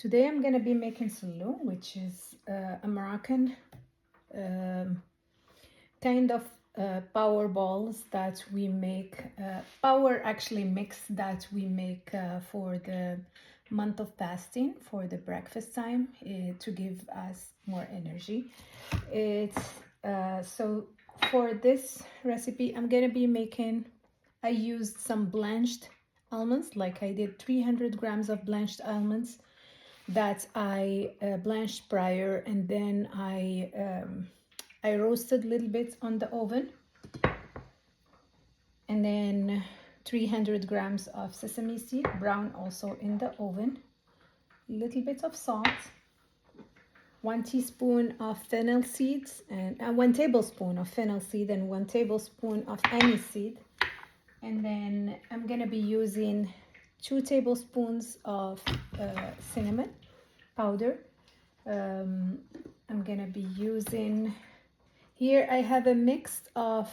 Today I'm gonna be making Sellou, which is a Moroccan kind of power balls that we make, power actually mix that we make for the month of fasting, for the breakfast time, to give us more energy. It's so for this recipe I'm gonna be making, I used some blanched almonds, like I did 300 grams of blanched almonds that I blanched prior, and then I roasted a little bit on the oven, and then 300 grams of sesame seed, brown also in the oven, a little bit of salt, 1 teaspoon of fennel seeds, and 1 tablespoon of fennel seed, and 1 tablespoon of anise seed. And then I'm gonna be using 2 tablespoons of cinnamon powder. I'm gonna be using, here I have a mix of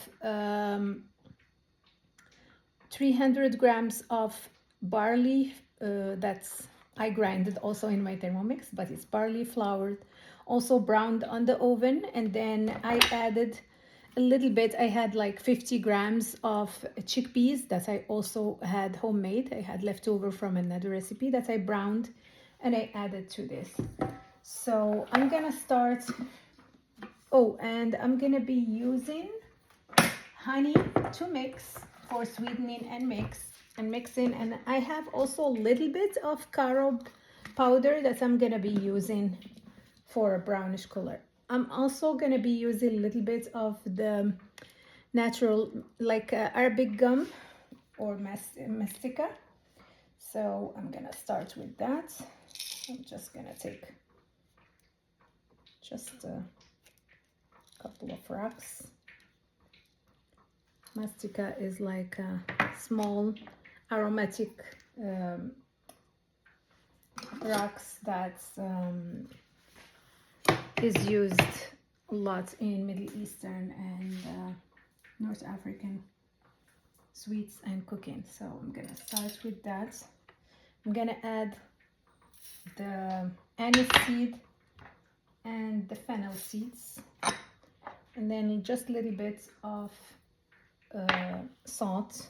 300 grams of barley, that's I grinded also in my Thermomix, but it's barley flour, also browned on the oven. And then I added a little bit, I had like 50 grams of chickpeas that I also had homemade. I had leftover from another recipe that I browned, and I added to this. So I'm gonna start, oh, and I'm gonna be using honey to mix, for sweetening and mixing. And I have also a little bit of carob powder that I'm gonna be using for a brownish color. I'm also gonna be using a little bit of the natural, like Arabic gum or mastica. So I'm gonna start with that. I'm just gonna take just a couple of rocks. Mastica is like a small aromatic rocks that is used a lot in Middle Eastern and North African sweets and cooking. So I'm gonna start with that. I'm gonna add the anise seed and the fennel seeds, and then just a little bit of salt.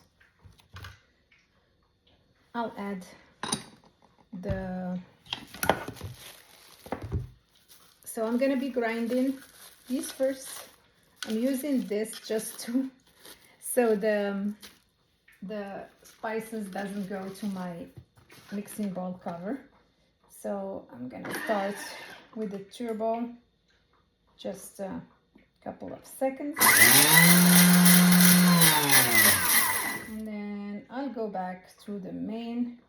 I'll add the, so I'm gonna be grinding these first. I'm using this just to, so the spices doesn't go to my mixing bowl cover. So I'm gonna start with the turbo, just a couple of seconds, and then I'll go back to the main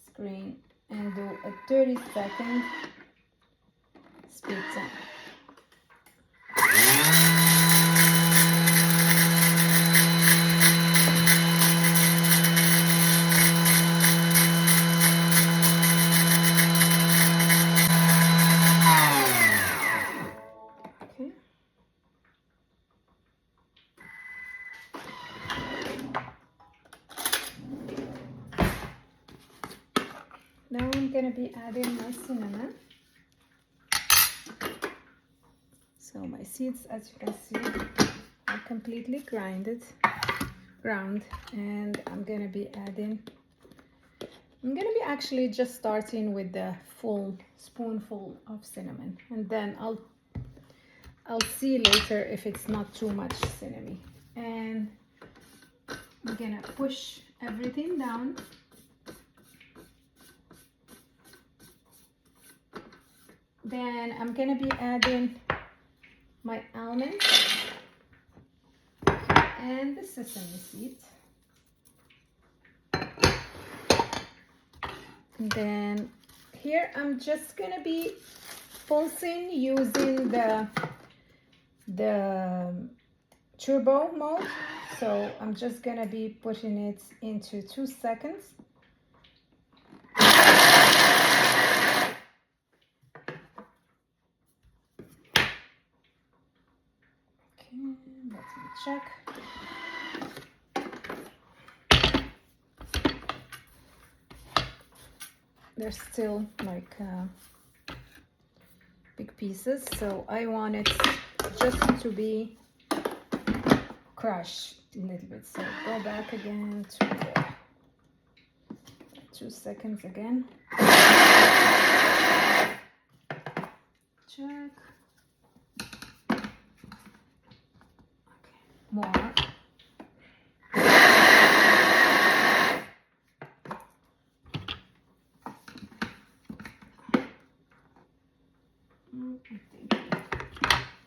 screen and do a 30-second speed time. Okay. Now I'm gonna be adding my cinnamon. So my seeds, as you can see, are completely ground, and I'm gonna be actually just starting with the full spoonful of cinnamon, and then I'll see later if it's not too much cinnamon. And I'm gonna push everything down. Then I'm gonna be adding my almonds and the sesame seeds. And then here I'm just gonna be pulsing using the turbo mode. So I'm just gonna be putting it into 2 seconds. Let me check. They're still like big pieces, so I want it just to be crushed a little bit. So go back again to the 2 seconds again. Check. Okay, more.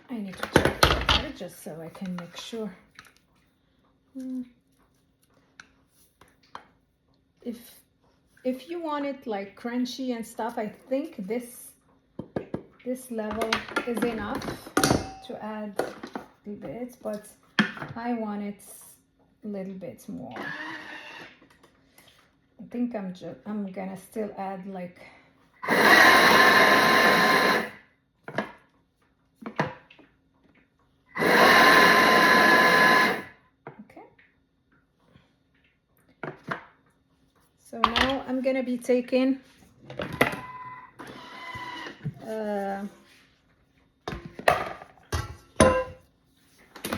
I need to check it just so I can make sure. If you want it like crunchy and stuff, I think this level is enough to add a bit, but I want it a little bit more. I think I'm gonna still add like okay. So now I'm gonna be taking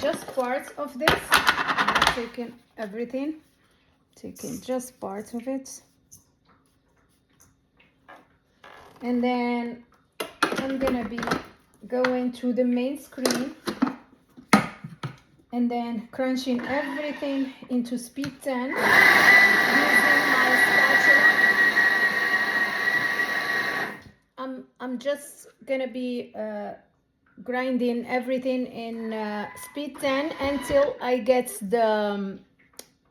just parts of this. I'm not taking everything, taking just part of it, and then I'm gonna be going to the main screen and then crunching everything into speed 10 using my spatula. I'm just gonna be grinding everything in speed 10 until I get the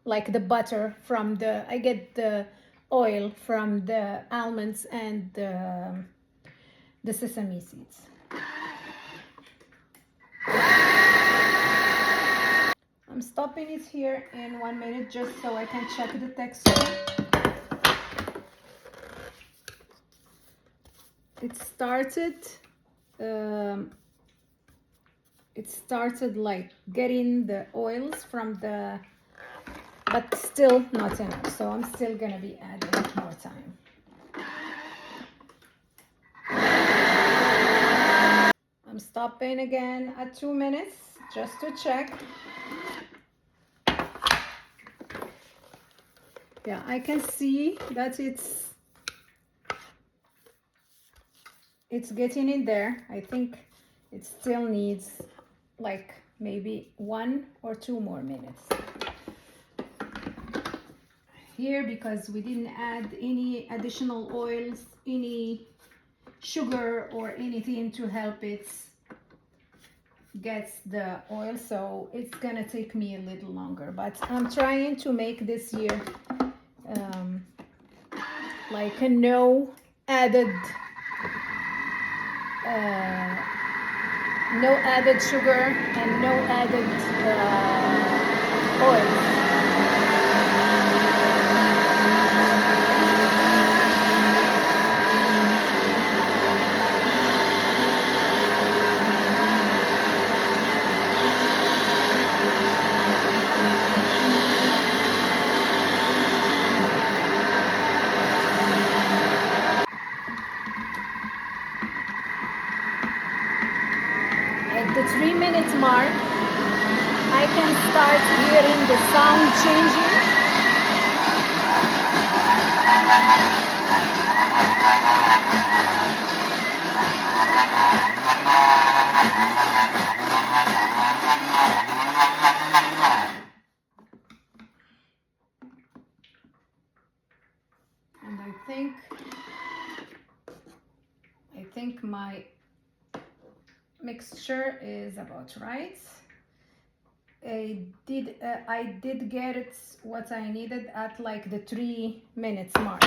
like the butter from I get the oil from the almonds and the sesame seeds. I'm stopping it here in 1 minute just so I can check the texture. It started like getting the oils from the, but still not enough, so I'm still gonna be adding more time. I'm stopping again at 2 minutes just to check. Yeah, I can see that it's getting in there. I think it still needs like maybe 1 or 2 more minutes here, because we didn't add any additional oils, any sugar or anything to help it get the oil, so it's gonna take me a little longer. But I'm trying to make this year like a no added sugar and no added oil. At the 3 minute mark, I can start hearing the sound changing. And I think my mixture is about right. I did get it what I needed at like the 3 minutes mark.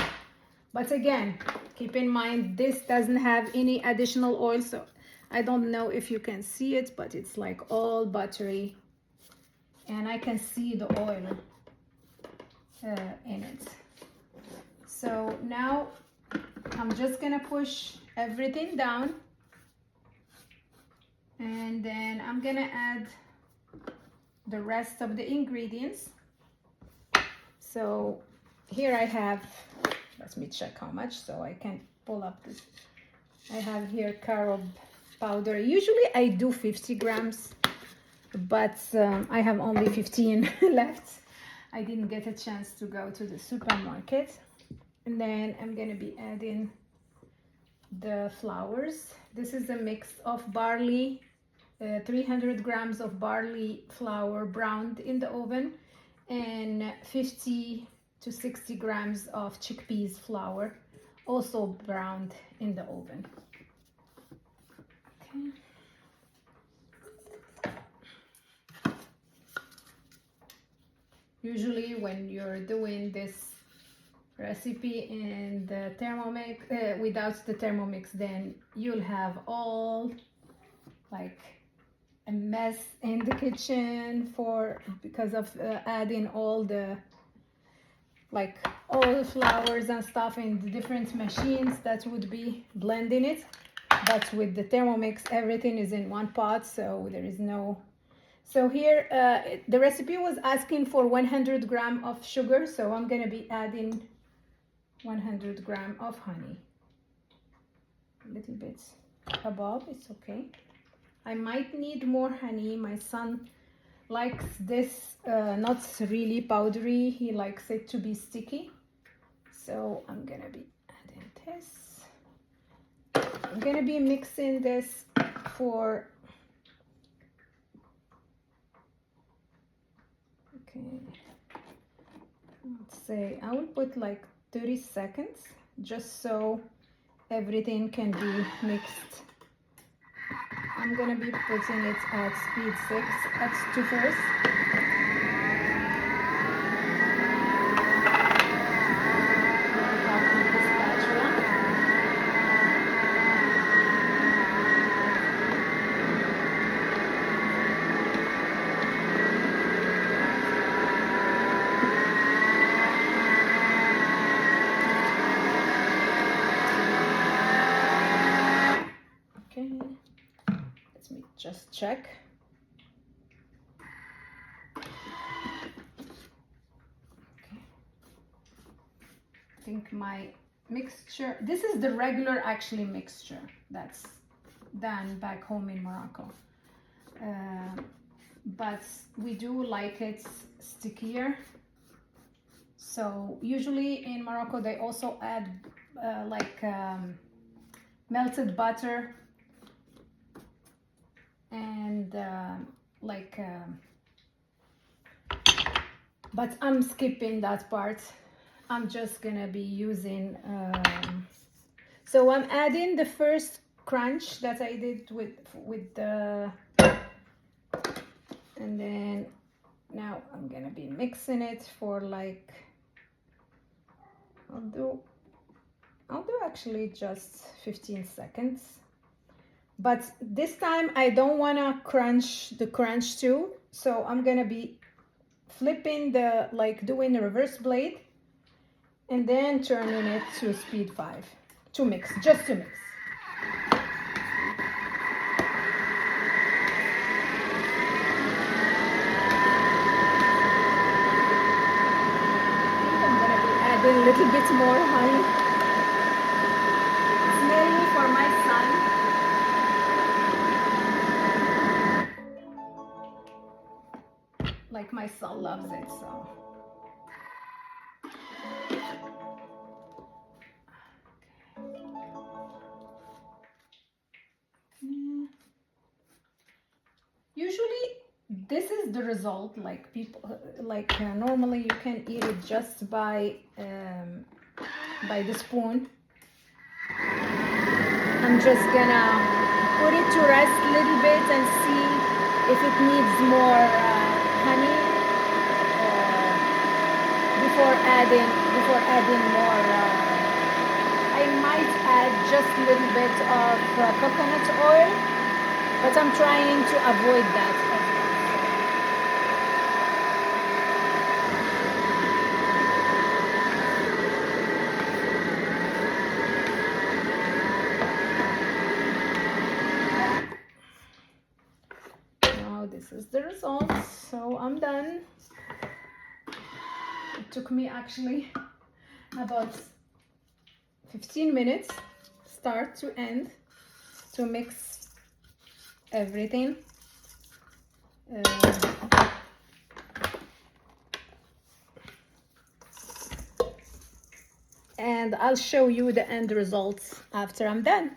But again, keep in mind this doesn't have any additional oil, so I don't know if you can see it, but it's like all buttery, and I can see the oil in it. So now I'm just gonna push everything down And then I'm gonna add the rest of the ingredients. So here I have, let me check how much so I can pull up this. I have here carob powder. Usually I do 50 grams, but I have only 15 left. I didn't get a chance to go to the supermarket. And then I'm gonna be adding the flours. This is a mix of barley, 300 grams of barley flour browned in the oven, and 50 to 60 grams of chickpeas flour, also browned in the oven. Okay. Usually when you're doing this recipe in the Thermomix, without the Thermomix, then you'll have all like a mess in the kitchen because of adding all the flours and stuff in the different machines that would be blending it. But with the Thermomix, everything is in one pot, so there is no. So here the recipe was asking for 100 grams of sugar, so I'm gonna be adding 100 grams of honey. A little bit above, it's okay. I might need more honey. My son likes this not really powdery. He likes it to be sticky. So I'm gonna be adding this. I'm gonna be mixing this for, okay, let's say I will put like 30 seconds just so everything can be mixed. I'm gonna be putting it at speed 6 to first. Just check. Okay. I think my mixture, this is the regular actually mixture that's done back home in Morocco. But we do like it stickier. So usually in Morocco they also add melted butter and but I'm skipping that part. I'm just gonna be using so I'm adding the first crunch that I did with the, and then now I'm gonna be mixing it for like, I'll do actually just 15 seconds. But this time I don't want to crunch the crunch too, so I'm gonna be flipping doing the reverse blade and then turning it to speed 5 to mix, just to mix. I'm gonna be adding a little bit more honey. It's mainly for my son. Like my son loves it, so. Usually this is the result, like people normally you can eat it just by the spoon. I'm just gonna put it to rest a little bit and see if it needs more honey before adding more. I might add just a little bit of coconut oil, but I'm trying to avoid that. results. So I'm done. It took me actually about 15 minutes, start to end, to mix everything. And I'll show you the end results after I'm done.